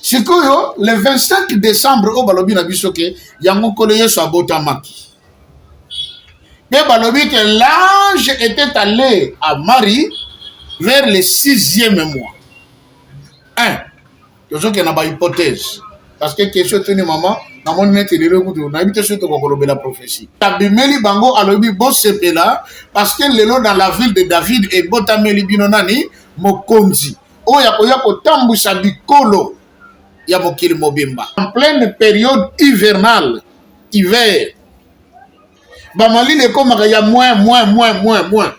Sikoyo, le 25 décembre, au balobi na bisoke, yango koleye so abotamaki. Mais balobi que l'ange était allé à Marie vers le 6e mois. Toujours qu'il y a une hypothèse. Parce que question tenue maman, dans mon net, il est le on a vu surtout qu'on la prophétie. Tabimeli bango alobi bo sepela parce que le lot dans la ville de David et botameli binonani mokonzi. Oya ko tambusa bikolo ya mokili mobimba. En pleine période hivernale, hiver. Bamali ne comme il y a moins.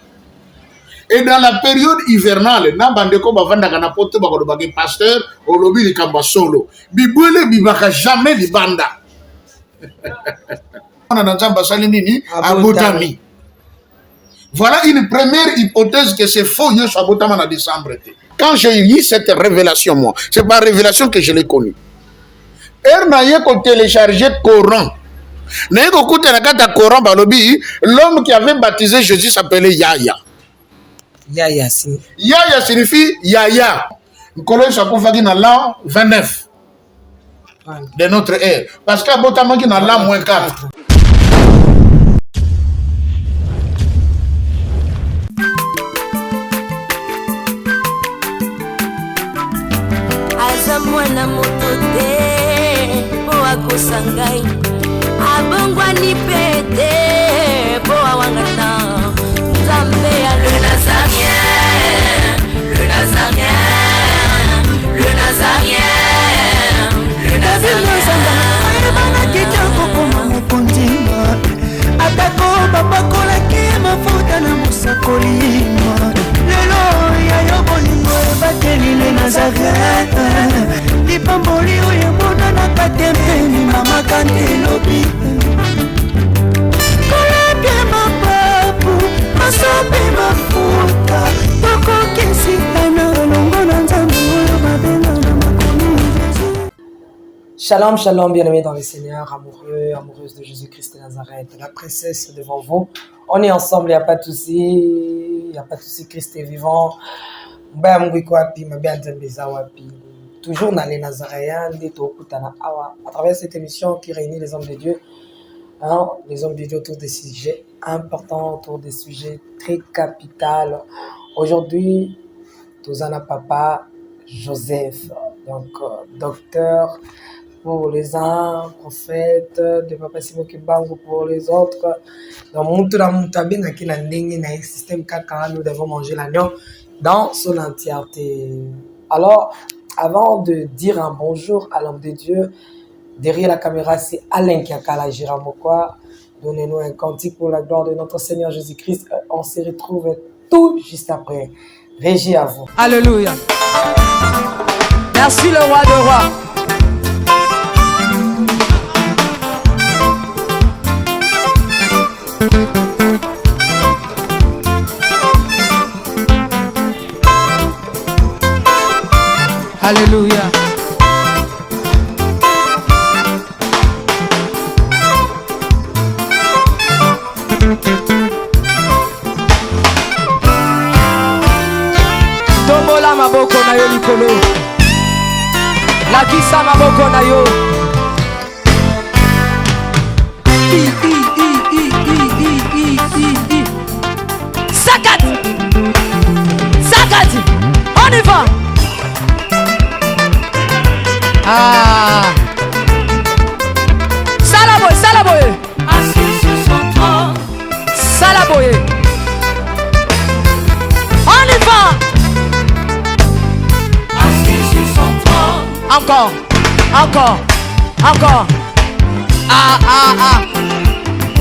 Et dans la période hivernale, na bandeko bavanda kana poto bakolo bagé pasteur au lobby de kamba solo. Bibwele bibaka jamais libanda. On a nzamba sali nini abotami. Voilà une première hypothèse que c'est faux yo abotama na décembre. Quand j'ai eu cette révélation moi, c'est par révélation que je l'ai connue. Ernaye ko télécharger Coran. Naye ko kuta na kata Coran balobi, l'homme qui avait baptisé Jésus s'appelait Yahya. Yahya signifie Yahya. Nous connaissons dans l'an 29 de notre ère. Parce qu'à Botamaki dans l'an moins 4. Azamwana motote po akosangai abongwani pete po awangata. Le Nazarien, le Nazarien, le Nazarien, le Shalom, shalom, bien-aimés dans le Seigneur, amoureux, amoureuses de Jésus-Christ de Nazareth, la princesse devant vous. On est ensemble, il n'y a pas de souci, Christ est vivant. Toujours dans les Nazaréens, à travers cette émission qui réunit les hommes de Dieu, les hommes de Dieu autour des sujets importants, autour des sujets très capitaux. Aujourd'hui, Tozana Papa Joseph, donc docteur pour les uns, prophète de Papa Simon Kimbangu pour les autres. Donc, nous devons manger l'agneau dans son entièreté. Alors, avant de dire un bonjour à l'homme de Dieu, derrière la caméra, c'est Alain Kiakala Giramokwa. Donnez-nous un cantique pour la gloire de notre Seigneur Jésus-Christ. On se retrouve tout juste après. Régie à vous. Alléluia. Merci le roi de rois. Alléluia. Tombola maboko na yo likolo. Lakisa maboko na yo. Sakat. Sakat. On y va. Salaboye, Salaboye. Assis sur son trône. Salaboye. On y va. Assis sur son trône. Encore.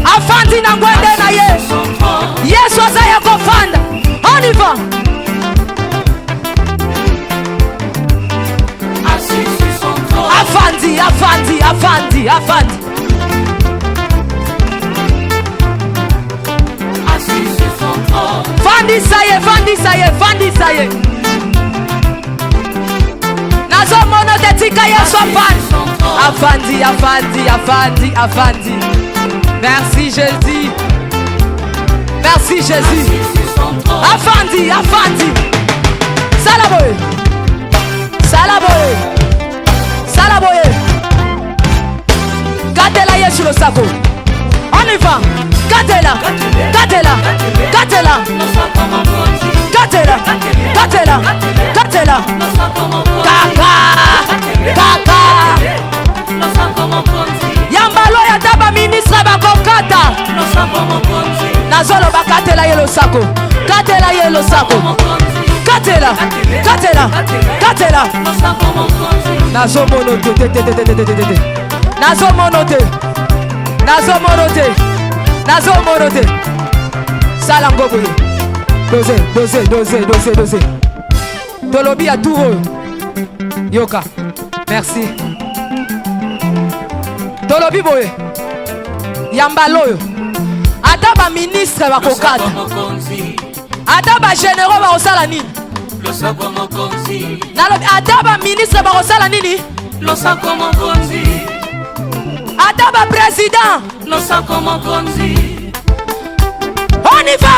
Afandi na ngwende na ye. Yesu azaya kofanda. On y va. Assis sur son trône. Afandi. Assis sur son trône. Fandi ça y est. Nazo mono tetika Yesu afandi. Merci Jésus. Afandi. Salaboye. Losako. On y va. Katela. Katela. Katela. Katela. Katela. Katela. Kaka. Kaka. Yambalo ya taba ministre bakokata. Nazolo bakatela ye Losako. Katela ye Losako. Katela. Katela. Katela. Nazo monote. Nazo monote. Nazo monote. Nazo monote. Salangobo. Dosé. Tolobi à tout. Yoka. Merci. Tolobi boye. Yambaloyo. Ataba ministre bakokata. Ataba généraux bakosala nini? Ataba ministre bakosala nini? Ataba président. On y va.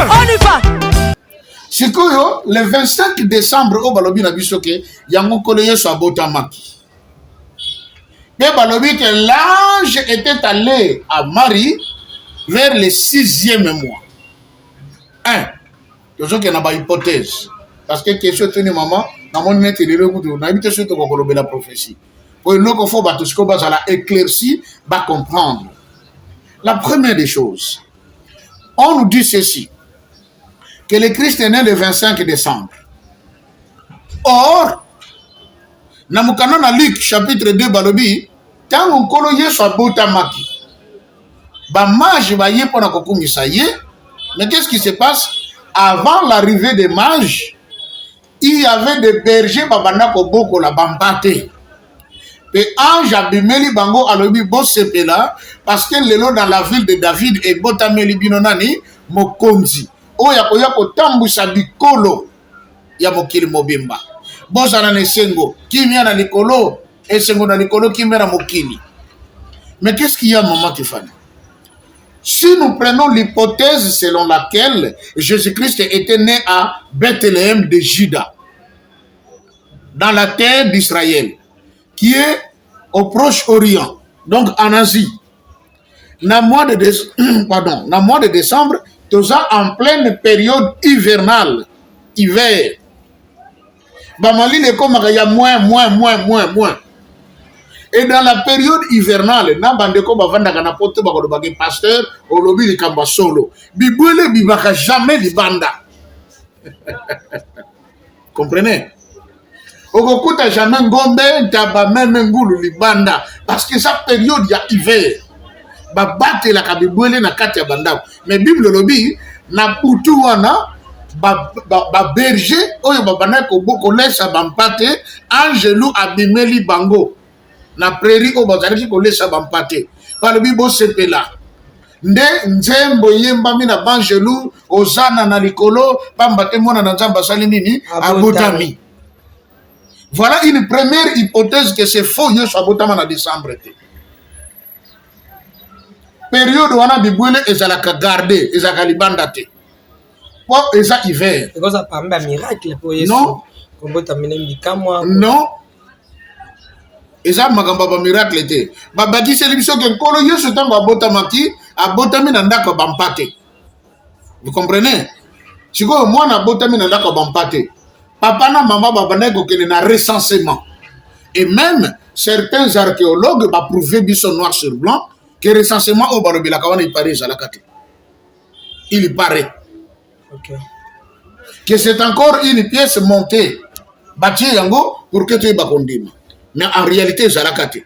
On y va. Sikoyo, le 25 décembre, au Balobi na bisoke, yango koleye so abotamaki. Mais Balobi que l'ange était allé à Marie vers le 6e mois. Toujours qu'il y a une hypothèse. Parce que question tenu maman, na mon net il est le goût, na habité surtout qu'on la prophétie. Pour le qu'on faut battre ce qu'on va la éclaircir, va comprendre. La première des choses, on nous dit ceci, que le Christ est né le 25 décembre. Or, na mukana na Luc chapitre 2 balobi, tant on koloye so botamaki. Ba mage ba ye pona kokumisa ye, mais qu'est-ce qui se passe? Avant l'arrivée des mages, il y avait des bergers babana koboko la bambate. Et ange abimeli bango alobi bosepela parce que lelo dans la ville de David et botameli binonani mokonzi. Oya koya kotambusa bikolo ya mokili mobimba. Bosana ne sengo, kimia na likolo, et sengo na likolo kimia na mokili. Mais qu'est-ce qu'il y a maman Tiffany? Si nous prenons l'hypothèse selon laquelle Jésus-Christ était né à Bethléem de Juda, dans la terre d'Israël, qui est au Proche-Orient, donc en Asie, dans le mois de décembre, tout ça en pleine période hivernale, hiver. Bamali le comme il y a moins. Et dans la période hivernale, na bandeko bavanda kana poto bakolobaki pasteur olobi likamba solo. Bibwele bibaka jamais libanda. Comprenez? Okokuta jamais ngombe taba même ngulu libanda parce que sa période ya hiver. Ba bate la kabibwele na kati ya bandako. Mais Bible lobi na putu wana ba berger oyo babana ko boko lesa bampate angelou abimeli bango. Na prairie au bazalaki ko lesa bampate par bibo sepela nde nzembo yemba mina bangelou ozana na likolo bambate mona na nzamba sali nini abotami. Voilà une première hypothèse que c'est faux yeso abotama na décembre te période wana bibwele ezalaka garder ezalaka libanda te po eza hiver parce que ça parle de miracle pour yeso non kobotamina mikamwa non. Et ça, magamba ba miracle te. Ba baki selibiso ke nkolo yesu tango abotamaki, abotami na ndako bampate. Vous comprenez? Siko mwana abotami na ndako bampate. Papa na maman babana ko kene na recensement. Et même certains archéologues ba prouvé biso noir sur blanc que recensement au balobela kawana il paraît à la carte. Il paraît. OK. Que c'est encore une pièce montée. Bâti yango pour que tu bakondima. Mais en réalité, c'est la carte.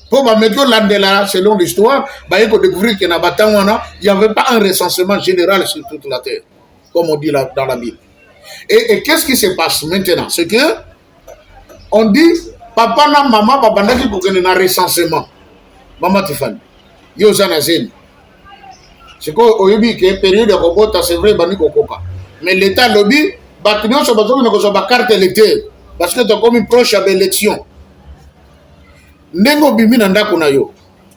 Pour mettre l'andela, selon l'histoire, il faut découvrir qu'il n'y avait pas un recensement général sur toute la terre, comme on dit dans la Bible. Et qu'est-ce qui se passe maintenant? C'est que on dit, papa na maman, papa n'a qui pour un recensement. Maman Tiffany, yo zanazen. C'est quoi, oyebi que période de robot, c'est vrai, bani kokoka. Mais l'État lobby, bâtiment sur besoin de la carte électorale. Parce que tu as comme une proche à l'élection. Nengo bimi na ndako na yo.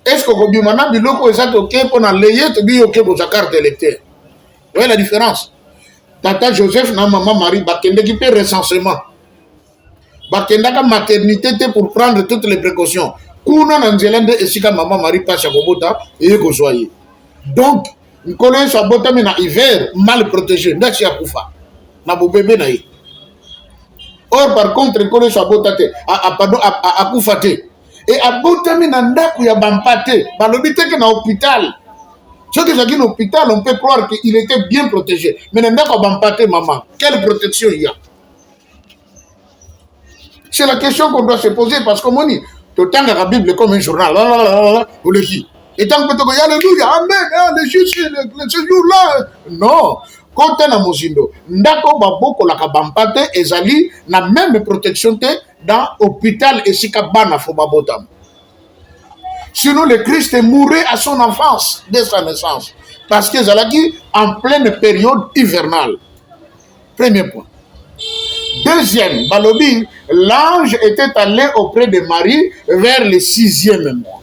Est-ce que ko bima na biloko ezate OK pour na leye to bi OK pour sa carte électeur? Vous voyez la différence? Tata Joseph na maman Marie bakende qui fait recensement. bakendaka maternité te pour prendre toutes les précautions. Kuna na nzela nde esika mama Marie passe ya kobota eye kozwa ye. Donc nkolo yesu abotami na hiver mal protégé ndasi akufa na bobebe na ye. Or par contre nkolo yesu abota te akufa te et abotami na ndako ya bampa te balobi teke na hôpital. Ceux qui sont dans l'hôpital, on peut croire qu'il était bien protégé. Mais n'a pas de maman. Quelle protection il y a? C'est la question qu'on doit se poser parce que moi, tout le temps, la Bible est comme un journal. Vous le dites. Et tant que tu dis, Alléluia, Amen, les jours-là. Non. Quand tu es dans Mozindo, ndako baboko la kabampate ezali na même protection te dans l'hôpital et si kabana fo babotam. Sinon, le Christ est mouru à son enfance, dès sa naissance. Parce que Zalaki, en pleine période hivernale. Premier point. Deuxième, Balobi, l'ange était allé auprès de Marie vers le 6e mois.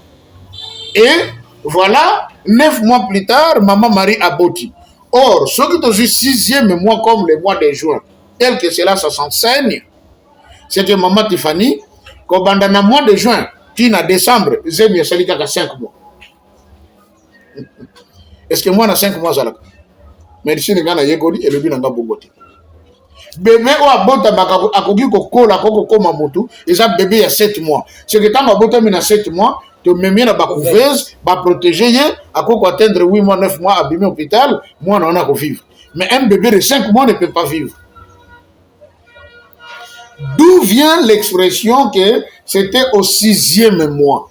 Et voilà, 9 mois plus tard, maman Marie a boti. Or, ce qui est au 6e mois, comme le mois de juin, tel que cela, ça s'enseigne, c'est que maman Tiffany, quand dans le mois de juin, Tina décembre, Zemi Salika a 5 mois. Est-ce que moi, on a 5 mois à la médecine, il y a Yegoli et le Binanga Bobote. Bébé ou à Bota Bakogi Kokola Koko Mamoto, ils ont bébé il y a 7 mois. C'est que quand Bota a 7 mois, tu me mets dans la couveuse, va protéger, à quoi atteindre 8 mois, 9 mois, abîmé hôpital, moi, on a qu'à vivre. Mais un bébé de 5 mois ne peut pas vivre. D'où vient l'expression que c'était au 6e mois?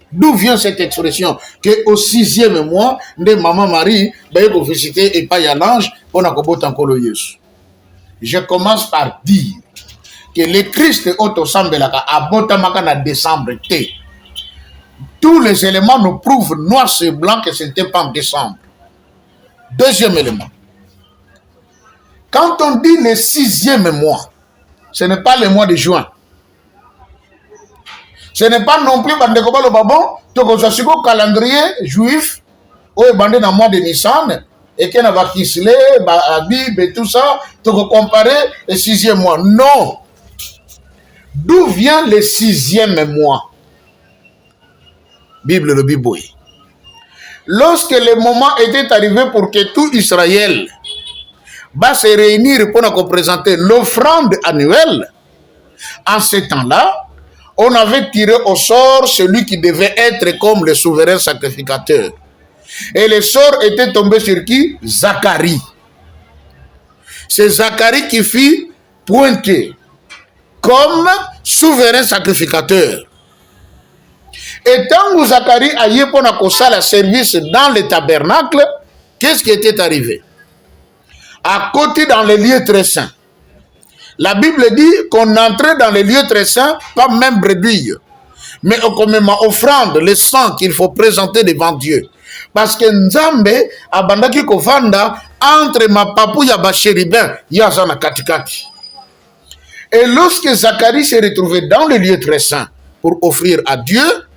D'où vient cette expression que au 6e mois de maman Marie va visiter et pas y a l'ange pour n'accompagner encore le Jésus. Je commence par dire que le Christ autosambelaka abotamaka na décembre té. Tous les éléments nous prouvent noir sur blanc que ce n'était pas en décembre. Deuxième élément. Quand on dit le 6e mois, ce n'est pas le mois de juin. Ce n'est pas non plus le babon, le calendrier juif, où est bandé dans le mois de Nissan, et qu'il y a Kisle, Abib et tout ça, tu peux comparer le 6e mois. Non. D'où vient le 6e mois? Bible le Bible. Lorsque le moment était arrivé pour que tout Israël va se réunir pour présenter l'offrande annuelle, en ce temps-là, on avait tiré au sort celui qui devait être comme le souverain sacrificateur. Et le sort était tombé sur qui? Zacharie. C'est Zacharie qui fut pointé comme souverain sacrificateur. Et tant que Zacharie a eu pour le service dans le tabernacle, qu'est-ce qui était arrivé? À côté dans les lieux très saints. La Bible dit qu'on entrait dans les lieux très saints, pas même brebis, mais comme ma offrande, le sang qu'il faut présenter devant Dieu. Parce que Nzambe a bandaki kovanda entre ma papouya bachéribin, yazana katikati. Et lorsque Zacharie s'est retrouvé dans le lieu très saint pour offrir à Dieu,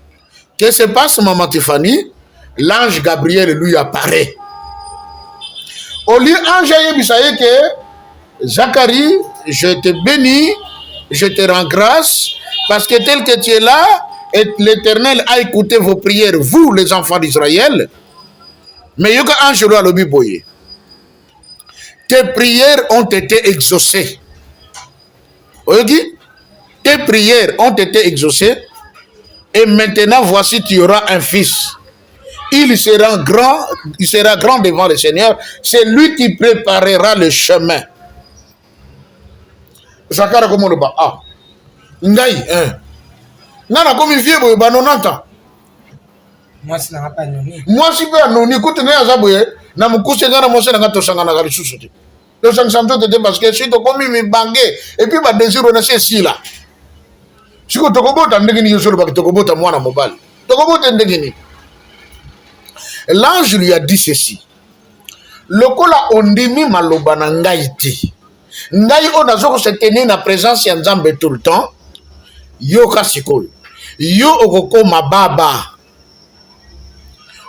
qu'est-ce qui se passe, maman Tiffany? L'ange Gabriel lui apparaît. Au lieu ange Yebisaye que Zacharie, je te bénis, je te rends grâce, parce que tel que tu es là, et l'Éternel a écouté vos prières, vous les enfants d'Israël. Mais yoka ange lo alobi boye. Tes prières ont été exaucées. Oyoki? Tes prières ont été exaucées. Et maintenant, voici, tu auras un fils. Il sera grand devant le Seigneur. C'est lui qui préparera le chemin. Zakara comme le ba. Ah. Ngai, hein. Nana comme il vient, ba 90 ans. Moi, je n'ai pas noni. Moi, si je n'ai pas écoute, na mukuse ngana mose na to sangana ga lisusu te. Le sansanto te parce que si to komi mi bangé et puis ba désir on est si là. Si ko to kobota ndenge ni yosolo ba to kobota mwana mobile. To kobota ndenge ni. L'ange lui a dit ceci. Lokola ondimi maloba na ngai te. Ngai on azoko se tenir na présence ya Nzambe tout le temps. Yo kasikoyo. Yo okokoma baba.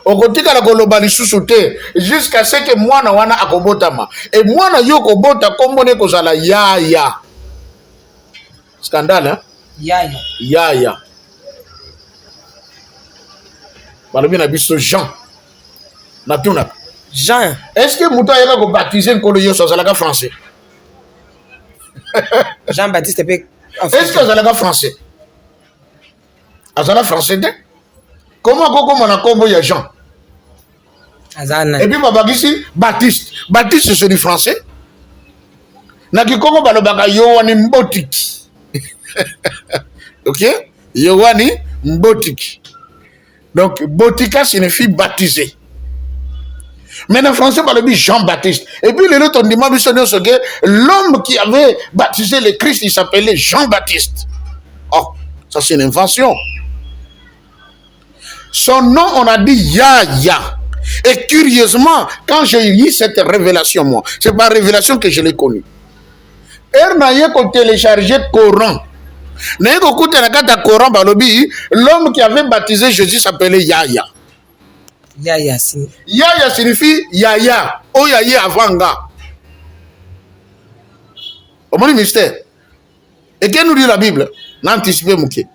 Okotika la koloba lisusu te jusqu'à ce que mwana wana akobotama. Et mwana yo kobota kombone kozala yaya. Scandale, hein? Yaya. Yaya. Balobi na biso Jean. Natuna. Jean. Est-ce que Mouta yaka ko baptiser nkolo yoso azalaka français? Jean-Baptiste est Est-ce que azalaka français? Azala français de? Comment koko mona kombo ya Jean? Azana. Et puis babagisi Baptiste. Baptiste c'est du français. Na kikongo balobaka Yohani Mbotiki. OK? Yohani Mbotiki. Donc Botika signifie baptisé. Mais en français, on dit Jean-Baptiste. Et puis, les autres ont dit, l'homme qui avait baptisé le Christ, il s'appelait Jean-Baptiste. Oh, ça c'est une invention. Son nom, on a dit Yaya. Et curieusement, quand j'ai lu cette révélation, moi, c'est par révélation que je l'ai connue. Ernaye qu'on téléchargé le Coran. L'homme qui avait baptisé Jésus s'appelait Yaya. Yaya signifie Yaya. Oh Yaya avanga. Au moins le mystère. Et qu'est-ce nous dit la Bible? N'anticipez mouké.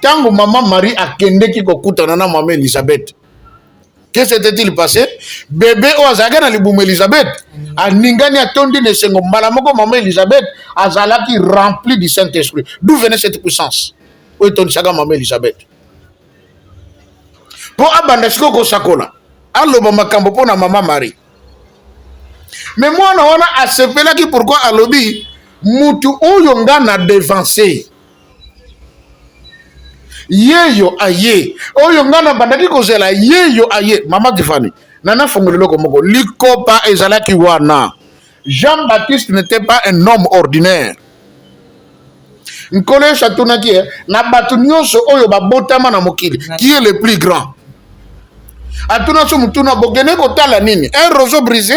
Quand maman Marie a kende qui kokuta nana maman Elisabeth. Qu'est-ce qui s'était-il passé? Bébé o azaga na libumu Elisabeth. A ningani atondi ne sengo malamoko maman Elisabeth azalaki rempli du Saint-Esprit. D'où venait cette puissance? Où est-on saga maman Elisabeth? Pour abandesco ko sakola. Aloba makambo po na maman Marie. Mais moi na wana asepela ki pourquoi alobi mutu oyo nga na devancer. Yeyo aye. Oyo nga na bandaki kozela yeyo aye. Mama Tiffany. Nana fongolelo komoko likopa ezalaki wana. Jean-Baptiste n'était pas un homme ordinaire. Nkole chatunaki na batu nyonso oyo babotama na mokili. Qui est le plus grand? Atuna so mutuna bogene kotala nini? Un roseau brisé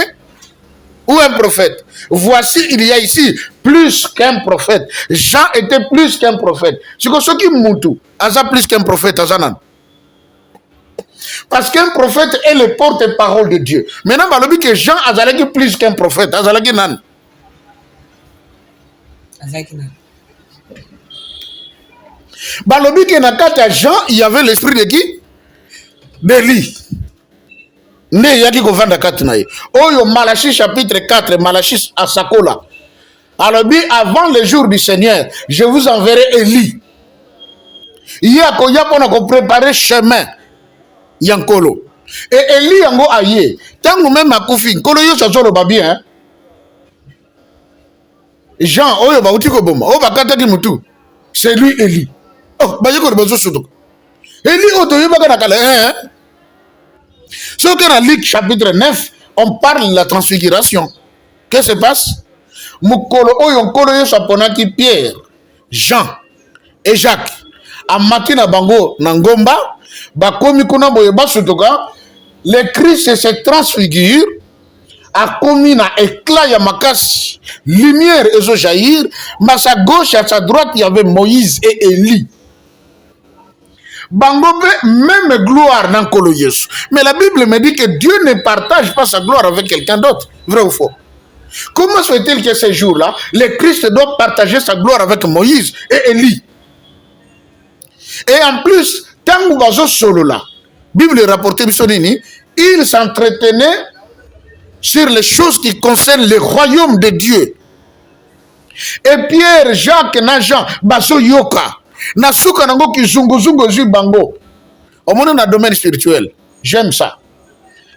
ou un prophète? Voici, il y a ici plus qu'un prophète. Jean était plus qu'un prophète. C'est que ce qui moutou, Aza plus qu'un prophète, Azanan. Parce qu'un prophète est le porte-parole de Dieu. Maintenant, balobi que Jean azalaki plus qu'un prophète. Azalaki nan. Balobi que na kata Jean, il y avait l'esprit de qui? D'Élie. Ne yaki kovanda kati na ye. Oyo Malachie chapitre 4, Malachie à Sakola. Alors bien avant le jour du Seigneur, je vous enverrai Élie. Il y a pour préparer chemin yankolo. Et Élie yango aye. Tango même akufi, nkolo yo sazolo babi hein. Jean oyo ba uti ko boma. O bakata ki mutu. C'est lui Élie. Oh, ba yeko bazo soto. Élie oto yo bakana kala hein. Sur dans Luc chapitre 9, on parle de la transfiguration. Qu'est-ce qui se passe? Mukolo oyo nkolo yo saponaki Pierre, Jean et Jacques. A matina bango nangomba, bakomi kuna boye basutoka, le Christ se transfigure, a commis na éclat ya makasi, lumière ezo jaillir, mais à sa gauche et à sa droite il y avait Moïse et Élie. Bangobe, même gloire dans Kolo Yesu. Mais la Bible me dit que Dieu ne partage pas sa gloire avec quelqu'un d'autre. Vrai ou faux? Comment se fait-il que ces jours-là, le Christ doit partager sa gloire avec Moïse et Élie? Et en plus, tant que solo là, Bible rapporte il s'entretenait sur les choses qui concernent le royaume de Dieu. Et Pierre, Jacques, Jean, baso yoka. Nasuka nango ki zungu bango. Au moins dans le domaine spirituel. J'aime ça.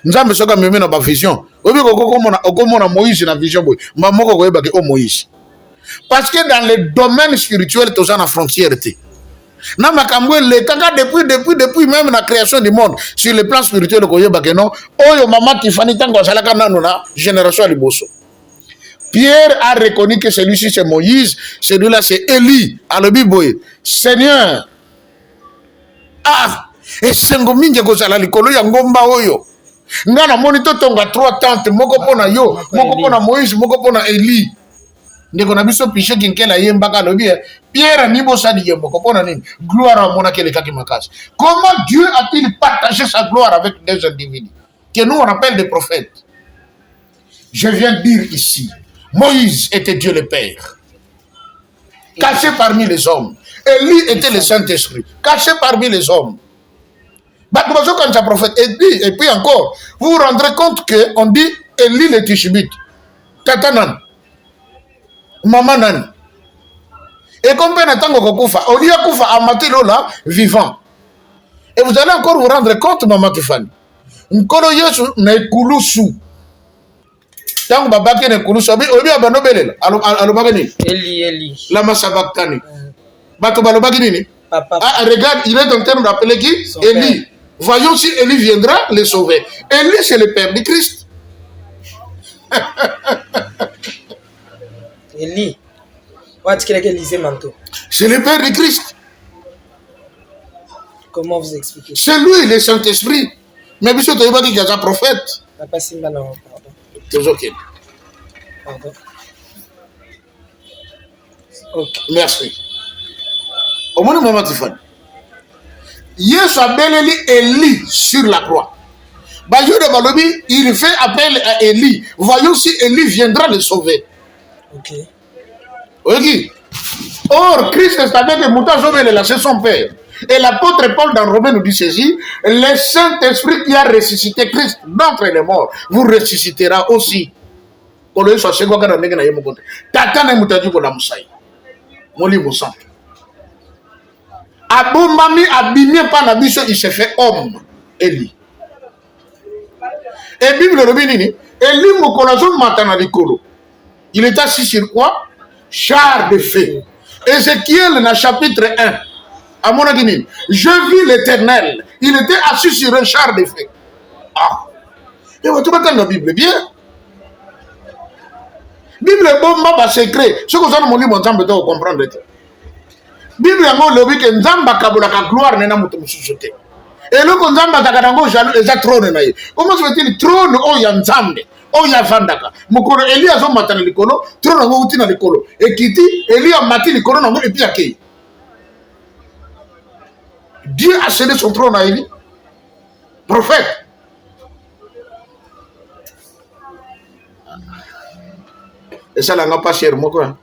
Nous avons besoin de la vision. Okomona Moïse na vision boy. Mamoko ko yebake o Moïse. Parce que dans le domaine spirituel tous en frontière té. Na makambo le kaka depuis même la création du monde sur le plan spirituel ko yebake non. Oyo mama Tiffany tango asalaka nanu na génération liboso. Pierre a reconnu que celui-ci c'est Moïse, celui-là c'est Élie. Alors Biboye, Seigneur, et sengominje kozala likolo ya ngomba oyo. Ngana monito tonga 3 tentes, moko pona yo, moko pona Moïse, moko pona Élie. Ndeko na biso piché kinkela yembaka lobi. Pierre ni bosadi yemboko pona nini? Gloire à mona kele kaki makasi. Comment Dieu a-t-il partagé sa gloire avec des individus que nous on appelle des prophètes? Je viens de dire ici, Moïse était Dieu le Père. caché parmi les hommes. Élie était le Saint-Esprit, caché parmi les hommes. Quand un prophète et puis encore, vous vous rendrez compte qu'on dit Élie le Tishbite, Tatanan, Mamanan. Et comme on attend qu'on koufa, on dit à koufa amatelo là, vivant. Et vous allez encore vous rendre compte, Maman Kifani. Nkolo Yesu na ekulusu. Tant babaki na ekulusu, obi abanobele, alobagani. Eli. Lama sabakani. Bato balobaki nini? Papa. Ah, regarde, il est en train d'appeler qui? Son Élie. père. Voyons si Élie viendra les sauver. Élie, c'est le père du Christ. Eli. What qu'il a lisé manteau. C'est le père du Christ. Comment vous expliquez? C'est lui, le Saint-Esprit. Mais monsieur, tu as dit qu'il y a un prophète. Papa Simba, non, pardon. C'est ok. Pardon. Ok. Merci. Au moins, maman Tiffany. Yesu abeleli Élie sur la croix. Bajo de Balobi, il fait appel à Élie. Voyons si Élie viendra le sauver. Ok. Ok. Or, Christ savait que Moutazomé est lâché son père. Et l'apôtre Paul dans Romains nous dit ceci, le Saint-Esprit qui a ressuscité Christ d'entre les morts vous ressuscitera aussi. Pour le soit quoi quand on est dans le monde. Tata ne moutaji ko la musai. Moli moussan. Aboumami abimé par la mission, il s'est fait homme. Élie. Et Bible le dit, Élie mokolazo matana likolo. Il est assis sur quoi? Char de feu. Ézéchiel dans chapitre 1. À mon avis, je vis l'Éternel. Il était assis sur un char de feu. Ah. Et vous trouvez dans la Bible bien. Bible est bon, ma secret. Ce que vous avez mon livre, on peut comprendre. Bible est bon, le week end, Zamba Kabola gloire n'est pas mon société. Et le qu'on Zamba Takadango, j'ai trône. Comment se fait-il trône oh Yanzambe? Oh Yavandaka. Mokoro Elia zo matana likolo, trône ngo utina likolo. Et kiti Elia mati likolo nango et puis akei. Dieu a cédé son trône à Élie. Prophète. Et ça n'a pas cher, moi quoi.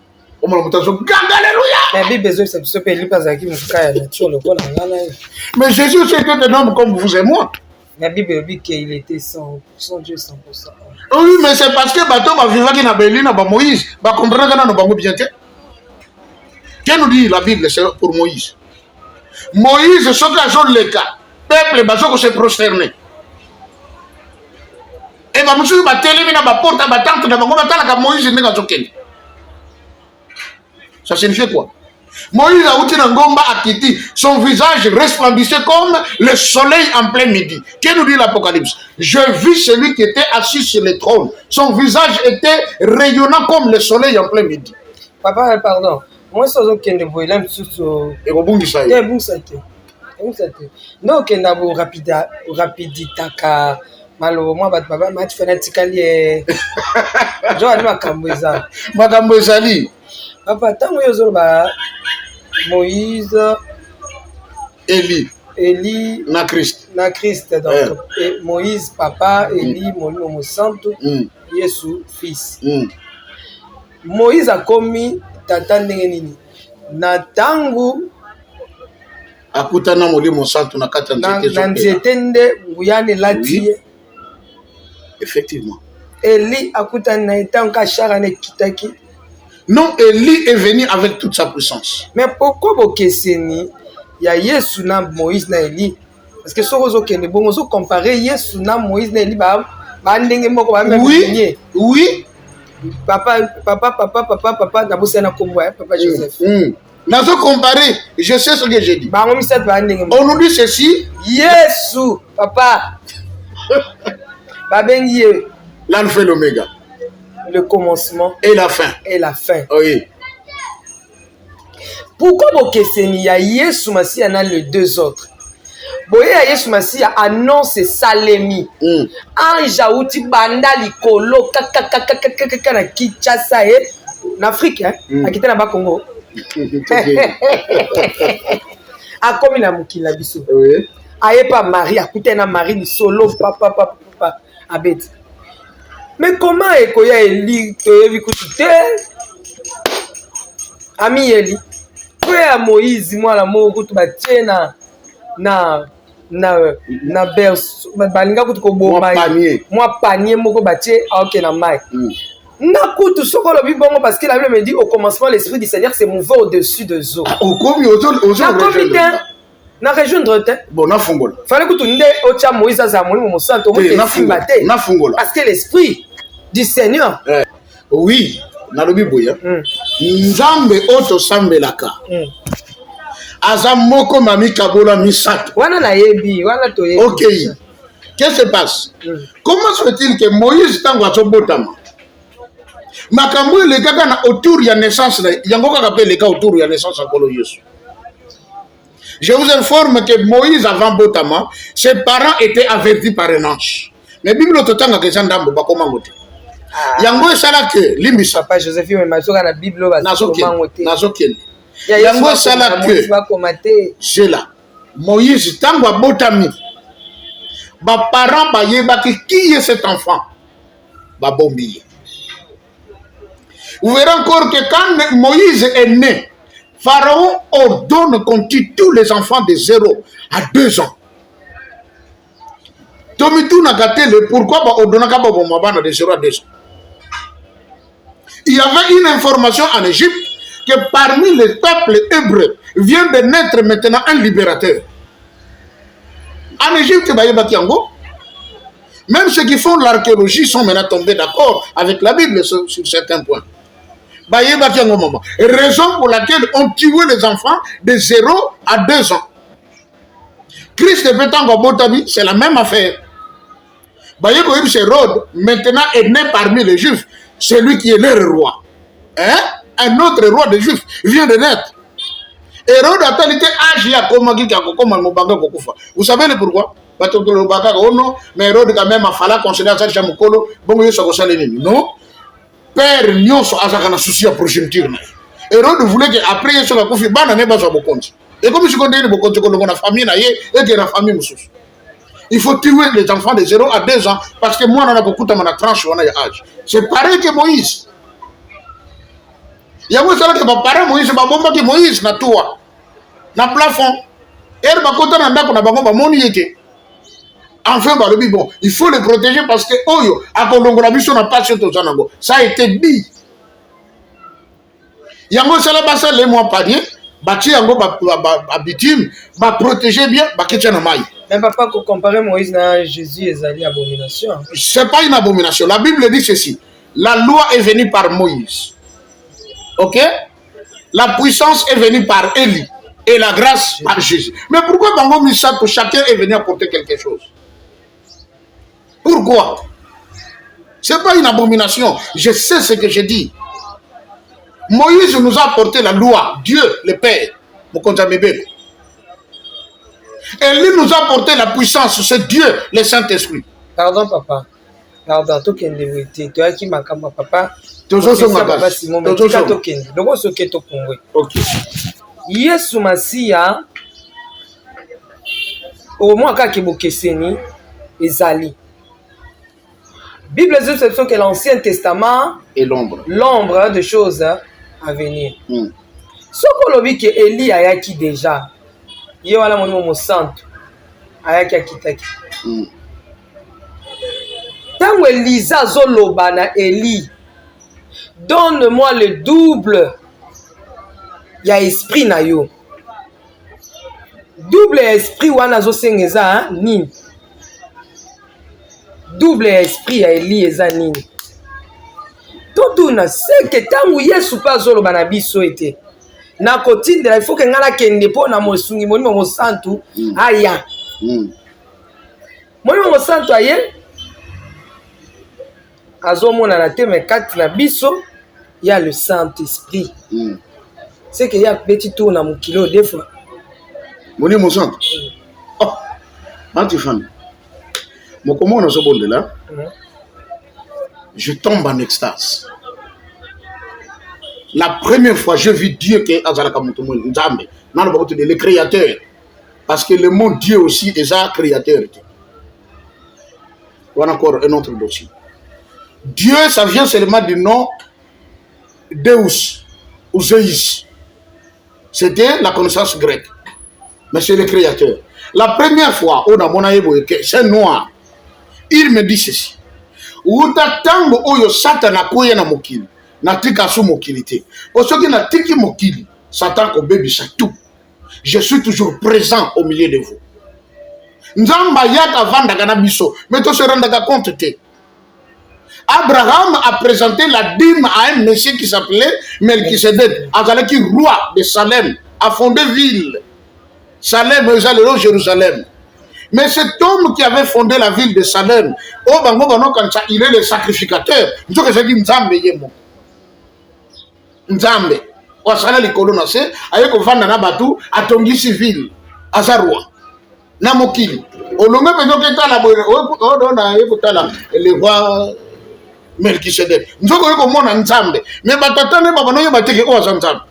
Mais Bible, c'est ce pays pas à qui nous caille nature le col. Mais Jésus c'était un homme comme vous et moi. Mais Bible dit qu'il était 100% Dieu, 100%. Oui, mais c'est parce que bateau va vivre qui na Berlin, na Moïse, va comprendre que na bango bien que. Qu'est-ce nous dit la Bible c'est pour Moïse? Moïse, ce que sont les cas, peuple va se prosterner. Et va monsieur va téléminer na ba porte ba tente na bango batala ka Moïse n'est pas joké. Ça signifie quoi? Moïse a outi ngomba akiti, son visage resplendissait comme le soleil en plein midi. Qu'est-ce nous dit l'Apocalypse? Je vis celui qui était assis sur le trône. Son visage était rayonnant comme le soleil en plein midi. Papa, pardon. Moi, c'est ce que je voulais me et au bout du ça. Non, que na rapiditaka malo moi bat baba match fanatically. Jo ali makambo ezali. Papa, tango yozo ba Moïse, Élie, na Christ donc Moïse papa, Élie mon santo, Yesu fils. Moïse a commis tata ndenge nini na tangu akutana molimo santo na kata nzete nde nguyane lati. Effectivement. Élie akutana na tangu ka chara ne kitaki. Non, Élie est venu avec toute sa puissance. Mais pourquoi vous questionner il y a Yesu na Moïse na Élie? Parce que so rozo kende bon ozo comparer Yesu na Moïse na Élie ba ndenge moko ba même. Oui. Papa na bossa na kombo papa Joseph. Nazo comparer, je sais ce que j'ai dit. Ba ngomi set ba ndenge. On nous dit ceci, Yesu papa. Ba bengi l'alpha et l'oméga. Le commencement et la fin. Oui. Pourquoi vous questionner il y a Yesu Massia a les deux autres? Boye ya Yesu Massia annonce Salemi. Ange outi banda likolo kaka na Kinshasa en Afrique akita na ba Congo. A comme na mukila biso. Oui. Aye pas Marie akute na Marie solo papa abet. Mais comment Ekoya Eli te ami Eli pe ya Moïse mwana moko to batie na berceau balinga kutu koboma mwa panier moko batie aoke na mai na kutu soko lobi bongo parce que la Bible me dit au commencement l'esprit du Seigneur s'est mouvé au-dessus de eaux na rejoindre te bon na fongola fallait kutu nde otia Moïse za molimo mosanto mo simba te na fongola parce que l'esprit du Seigneur oui na lobi boya nzambe oto sambelaka aza moko mami kabola misato wana na yebi wana to yebi OK qu'est-ce qui se passe comment se fait-il que Moïse tango atobotama makambo le kaka na autour ya naissance yango kaka pe le ka autour ya naissance akolo Yesu. Je vous informe que Moïse avant botama ses parents étaient avertis par un ange mais Bible totanga ke ndambo bakoma ngote yango sala que limbisa papa Joséphine masoka na Bible ba nazokende yango sala que c'est là Moïse tango abotami ba parents ba yebaki qui est cet enfant ba bombi. Vous verrez encore que quand Moïse est né, Pharaon ordonne qu'on tue tous les enfants de 0 à 2 ans. Tomitou n'a gâté le pourquoi ordonne de 0 à 2 ans. Il y avait une information en Égypte que parmi les peuples hébreux vient de naître maintenant un libérateur. En Égypte, même ceux qui font l'archéologie sont maintenant tombés d'accord avec la Bible sur certains points. Raison pour laquelle on tue les enfants de 0 à 2 ans. Christ c'est la même affaire. Hérode maintenant est né parmi les Juifs, celui qui est leur roi. Hein? Un autre roi des Juifs vient de naître. Hérode a talité âgé à vous savez le pourquoi? Mais Hérode quand même a fallu considérer ça non. Père Nyonso a un souci à progéniture. Hérode voulait qu'après il soit confié bana ne pas au compte. Et comme je connais le compte que la famille na et que la famille moussous. Il faut tuer les enfants de 0 à 2 ans parce que moi on a beaucoup de ma tranche on a âge. C'est pareil que Moïse. Il y a moi ça que mon parent Moïse ba bomba que Moïse na toi. Na plafond. Et ba kota na ndako na bango ba moni yeke. Enfin, bon, il faut les protéger parce que Oyo, à Kolongola Biso n'a pas sur Zanango. Ça a été dit. Yango Salabasa, les mois panier, bâti Yango, bitume, protéger bien, Ketchanamaï. Mais papa, pour comparer Moïse à Jésus, ils allaient abomination. C'est pas une abomination. La Bible dit ceci. La loi est venue par Moïse. Ok? La puissance est venue par Élie. Et la grâce par Jésus. Mais pourquoi Bango Missa, pour chacun est venu apporter quelque chose? Pourquoi? Ce n'est pas une abomination. Je sais ce que je dis. Moïse nous a apporté la loi. Dieu, le Père. Et lui nous a apporté la puissance. C'est Dieu, le Saint-Esprit. Pardon, papa. Pardon, tu as dit tu as dit papa. Ok. Yesu Masia, au moins quand il y a ezali. Bible dit que l'Ancien Testament est l'ombre de choses à venir. Ce qu'on dit que Élie a qui déjà, il y a mon santo, a qui akitaki. Tant que Elisa zoloba na Élie, donne-moi le double. Il y a esprit na yo. Double esprit wana zo sengeza nini. Double esprit ya Eli eza nini. Tout na c'est que tangu Yesu pa zolo bana biso ete. Na kotindela il faut que ngala kende po na mosungi monimo mo santu aya. Monimo mo santu aye. Azomona na teme kati na biso ya le Saint-Esprit. C'est qu'il y a un petit tour dans mon kilo des fois. Mon mon sang. Oh, anti-fan. Mon comment on a ce bon de là? Je tombe en extase. La première fois, j'ai vu Dieu qui est le créateur. Parce que le mot Dieu aussi est un créateur. On a encore un autre dossier. Dieu, ça vient seulement du nom Deus ou Zeus. c'était la connaissance grecque. Mais c'est le créateur. La première fois, on a mon c'est noir. Il me dit ceci. Uta tango oyo Satan akoya na mokili. Na tika su mokili te. Osoki na tiki mokili, Satan ko bebisa tout. Je suis toujours présent au milieu de vous. Nzamba yaka vanda na biso, mais to se rendre compte te. Abraham a présenté la dîme à un monsieur qui s'appelait Melchisedec, qui roi de Salem, a fondé ville. Salem, Jérusalem. Mais cet homme qui avait fondé la ville de Salem, il est le sacrificateur. Nzambe. Wasala likolo na se, aye ko vanda na batu, atongisi ville, azarwa. Na mokili. Olonga pezo ketala boye, na ye kotala le roi Melchisedec. Nzoko yeko mona Nzambe. Mais batatane babano ye bateke o Nzambe.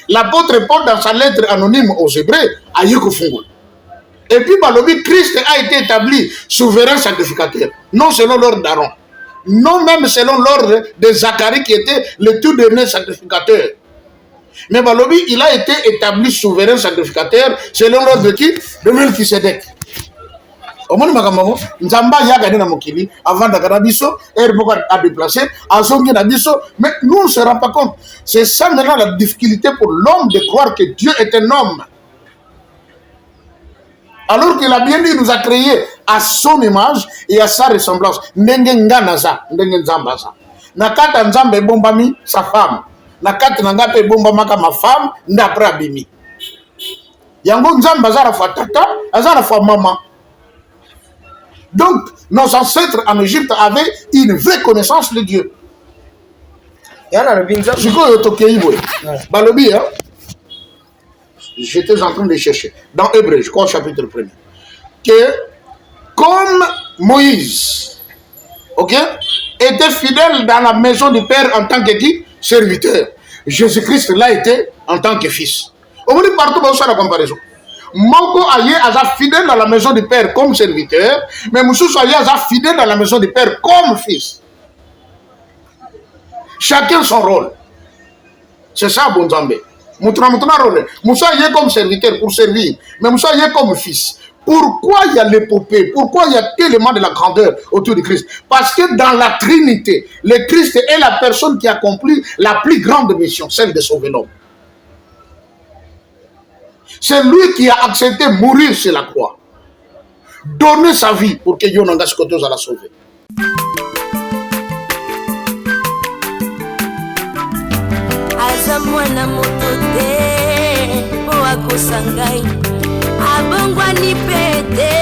L'apôtre Paul dans sa lettre anonyme aux Hébreux a yeko fungo. Et puis balobi Christ a été établi souverain sacrificateur, non selon l'ordre d'Aaron, non même selon l'ordre de Zacharie qui était le tout dernier sacrificateur. Mais balobi il a été établi souverain sacrificateur selon l'ordre de qui? De Melchisedec. Omoni makambo nzamba yaga na mokili avant d'agara biso moko a déplacé azongi na biso, mais nous on se rend pas compte. C'est ça maintenant la difficulté pour l'homme de croire que Dieu est un homme. Alors qu'il a bien dit, il nous a créé à son image et à sa ressemblance. Ndenge nganaza, ndenge nzambaza. Nakata nzambe bombami sa femme. Nakata nangape bombamaka ma femme ndapre abimi. Yango nzambaza la fois tata, aza la fois maman. Donc, nos ancêtres en Égypte avaient une vraie connaissance de Dieu. Balobi, hein? J'étais en train de chercher dans Hébreux, je crois, chapitre 1er, que comme Moïse, ok, était fidèle dans la maison du Père en tant que qui? Serviteur. Jésus-Christ l'a été en tant que fils. On dit partout dans la comparaison. Moko aye aza fidèle dans la maison du Père comme serviteur, mais Moussous aye aza fidèle dans la maison du Père comme fils. Chacun son rôle. C'est ça, bon Zambé. Moussa y est comme serviteur pour servir, mais Moussa y est comme fils. Pourquoi il y a l'épopée? Pourquoi il y a tellement de la grandeur autour du Christ? Parce que dans la Trinité, le Christ est la personne qui accomplit la plus grande mission, celle de sauver l'homme. C'est lui qui a accepté de mourir sur la croix, donner sa vie pour que Dieu n'en gâche qu'autre chose à la sauver. Mwana moto te po akosangai abongwani pete